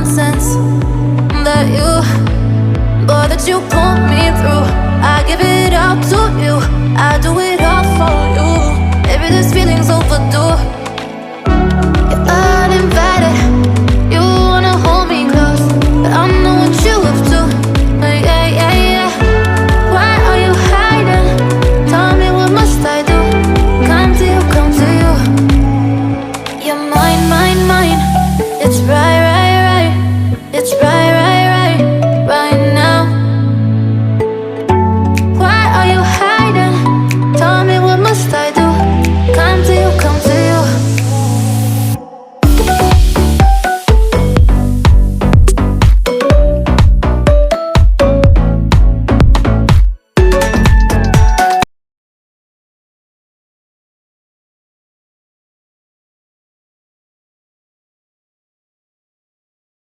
nonsense that you pull me through. I give it all to you, I do it all for you. Maybe this feeling's overdue. You're uninvited,